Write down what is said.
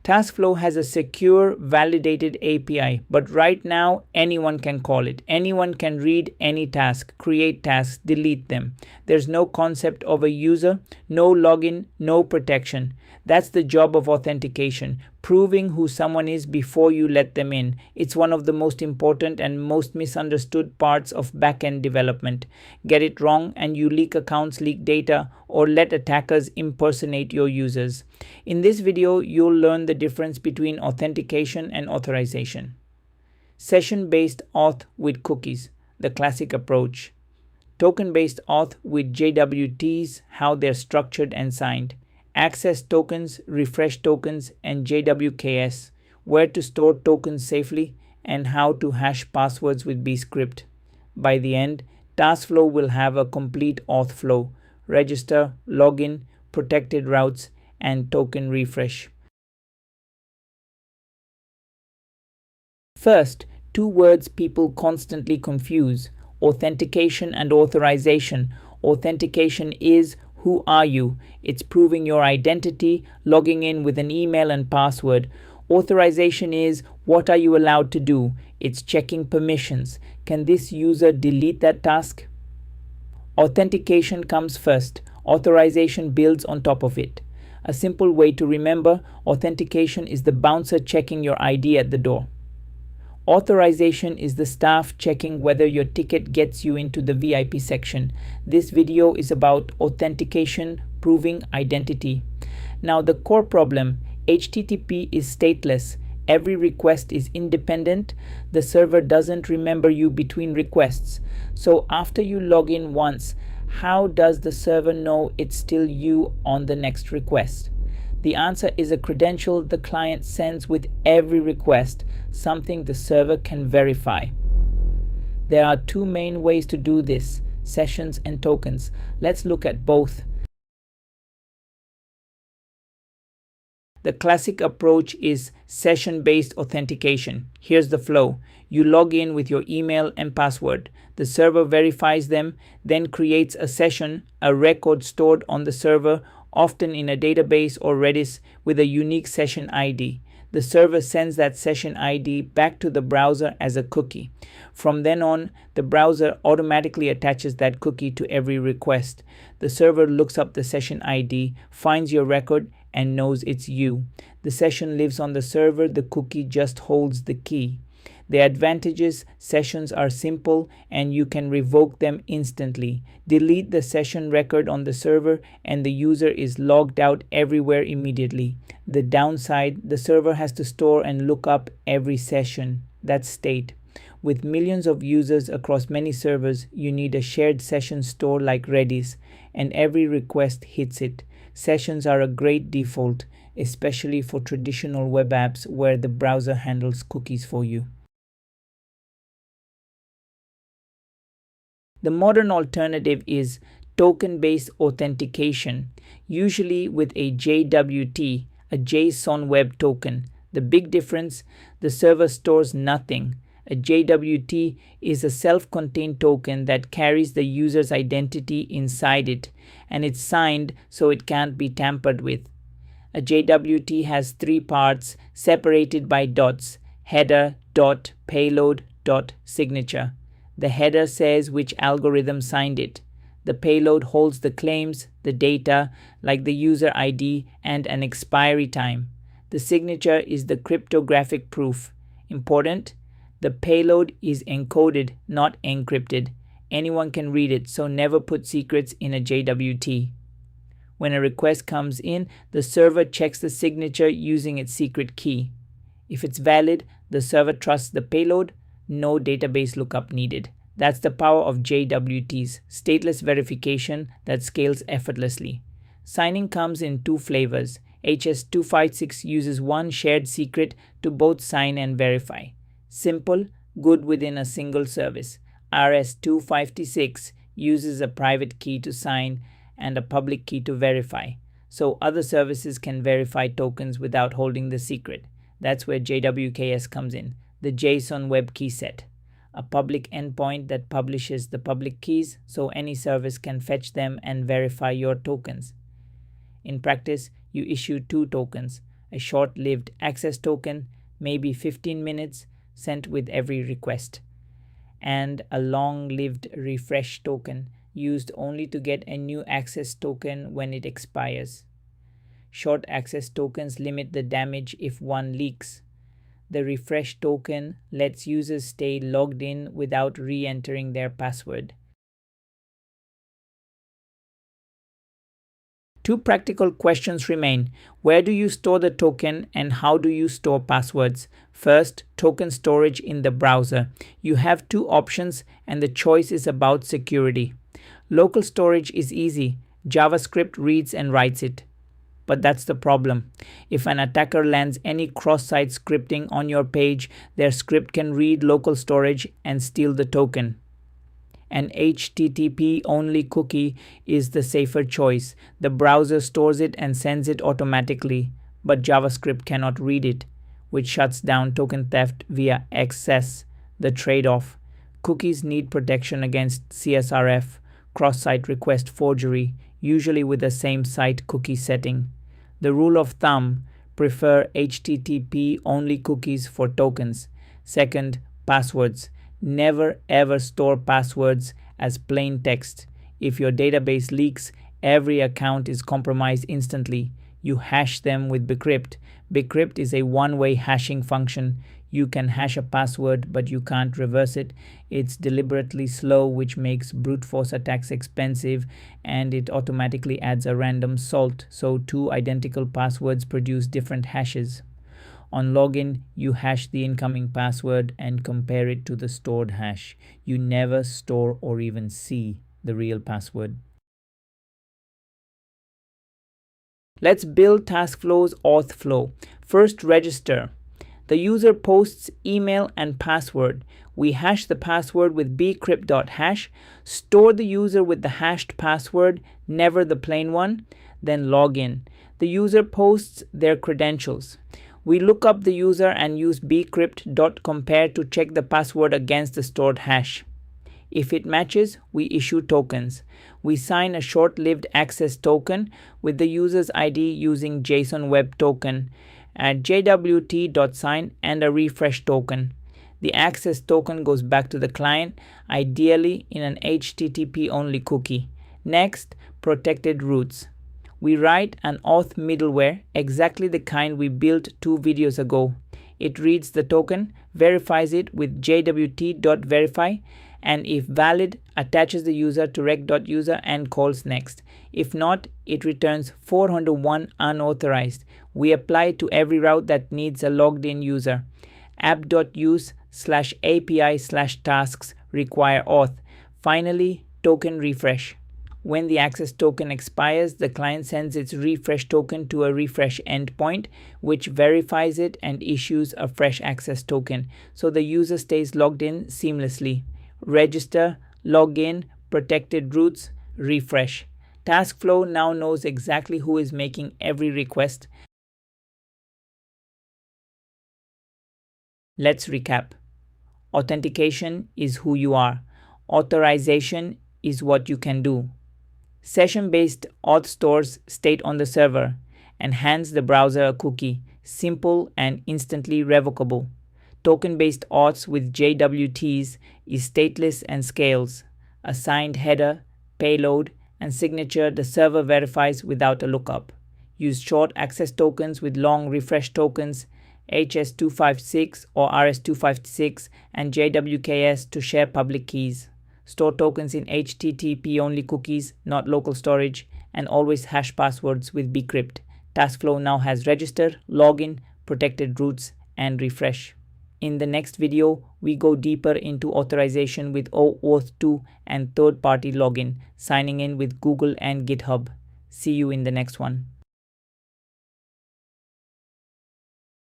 TaskFlow has a secure, validated API, but right now anyone can call it. Anyone can read any task, create tasks, delete them. There's no concept of a user, no login, no protection. That's the job of authentication, proving who someone is before you let them in. It's one of the most important and most misunderstood parts of backend development. Get it wrong and you leak accounts, leak data, or let attackers impersonate your users. In this video, you'll learn the difference between authentication and authorization. Session-based auth with cookies, the classic approach. Token-based auth with JWTs, how they're structured and signed. Access tokens, refresh tokens, and JWKS, where to store tokens safely, and how to hash passwords with bcrypt. By the end, TaskFlow will have a complete auth flow, register, login, protected routes, and token refresh. First, two words people constantly confuse: authentication and authorization. Authentication is who are you? It's proving your identity, logging in with an email and password. Authorization is what are you allowed to do? It's checking permissions. Can this user delete that task? Authentication comes first. Authorization builds on top of it. A simple way to remember: authentication is the bouncer checking your ID at the door. Authorization is the staff checking whether your ticket gets you into the VIP section. This video is about authentication, proving identity. Now the core problem: HTTP is stateless. Every request is independent. The server doesn't remember you between requests. So after you log in once, how does the server know it's still you on the next request? The answer is a credential the client sends with every request, something the server can verify. There are two main ways to do this: sessions and tokens. Let's look at both. The classic approach is session-based authentication. Here's the flow. You log in with your email and password. The server verifies them, then creates a session, a record stored on the server, often in a database or Redis, with a unique session ID. The server sends that session ID back to the browser as a cookie. From then on, the browser automatically attaches that cookie to every request. The server looks up the session ID, finds your record, and knows it's you. The session lives on the server, the cookie just holds the key. The advantages: sessions are simple and you can revoke them instantly. Delete the session record on the server and the user is logged out everywhere immediately. The downside: the server has to store and look up every session. That's state. With millions of users across many servers, you need a shared session store like Redis, and every request hits it. Sessions are a great default, especially for traditional web apps where the browser handles cookies for you. The modern alternative is token-based authentication, usually with a JWT, a JSON Web Token. The big difference: the server stores nothing. A JWT is a self-contained token that carries the user's identity inside it, and it's signed so it can't be tampered with. A JWT has three parts separated by dots: header.payload.signature. The header says which algorithm signed it. The payload holds the claims, the data, like the user ID, and an expiry time. The signature is the cryptographic proof. Important: the payload is encoded, not encrypted. Anyone can read it, so never put secrets in a JWT. When a request comes in, the server checks the signature using its secret key. If it's valid, the server trusts the payload. No database lookup needed. That's the power of JWTs, stateless verification that scales effortlessly. Signing comes in two flavors. HS256 uses one shared secret to both sign and verify. Simple, good within a single service. RS256 uses a private key to sign and a public key to verify, so other services can verify tokens without holding the secret. That's where JWKS comes in. The JSON Web Key Set, a public endpoint that publishes the public keys so any service can fetch them and verify your tokens. In practice, you issue two tokens, a short-lived access token, maybe 15 minutes, sent with every request, and a long-lived refresh token, used only to get a new access token when it expires. Short access tokens limit the damage if one leaks. The refresh token lets users stay logged in without re-entering their password. Two practical questions remain. Where do you store the token and how do you store passwords? First, token storage in the browser. You have two options and the choice is about security. Local storage is easy. JavaScript reads and writes it. But that's the problem. If an attacker lands any cross-site scripting on your page, their script can read local storage and steal the token. An httpOnly cookie is the safer choice. The browser stores it and sends it automatically, but JavaScript cannot read it, which shuts down token theft via XS. The trade-off. Cookies need protection against CSRF, cross-site request forgery, usually with the same site cookie setting. The rule of thumb: prefer HTTP-only cookies for tokens. Second, passwords. Never ever store passwords as plain text. If your database leaks, every account is compromised instantly. You hash them with bcrypt. Bcrypt is a one-way hashing function. You can hash a password, but you can't reverse it. It's deliberately slow, which makes brute force attacks expensive, and it automatically adds a random salt, so two identical passwords produce different hashes. On login, you hash the incoming password and compare it to the stored hash. You never store or even see the real password. Let's build TaskFlow's Auth flow. First, register. The user posts email and password. We hash the password with bcrypt.hash, store the user with the hashed password, never the plain one, then log in. The user posts their credentials. We look up the user and use bcrypt.compare to check the password against the stored hash. If it matches, we issue tokens. We sign a short-lived access token with the user's ID using JSON Web Token at JWT.sign and a refresh token. The access token goes back to the client, ideally in an HTTP-only cookie. Next, protected routes. We write an Auth middleware, exactly the kind we built 2 videos ago. It reads the token, verifies it with JWT.verify, and if valid, attaches the user to rec.user and calls next. If not, it returns 401 unauthorized. We apply it to every route that needs a logged in user. app.use/API/tasks require auth. Finally, token refresh. When the access token expires, the client sends its refresh token to a refresh endpoint, which verifies it and issues a fresh access token, so the user stays logged in seamlessly. Register, log in, protected routes, refresh. TaskFlow now knows exactly who is making every request. Let's recap. Authentication is who you are. Authorization is what you can do. Session-based auth stores state on the server and hands the browser a cookie, simple and instantly revocable. Token-based auths with JWTs is stateless and scales. Assigned header, payload, and signature the server verifies without a lookup. Use short access tokens with long refresh tokens, HS256 or RS256 and JWKS to share public keys. Store tokens in HTTP-only cookies, not local storage, and always hash passwords with bcrypt. TaskFlow now has register, login, protected routes, and refresh. In the next video, we go deeper into authorization with OAuth 2 and third-party login, signing in with Google and GitHub. See you in the next one.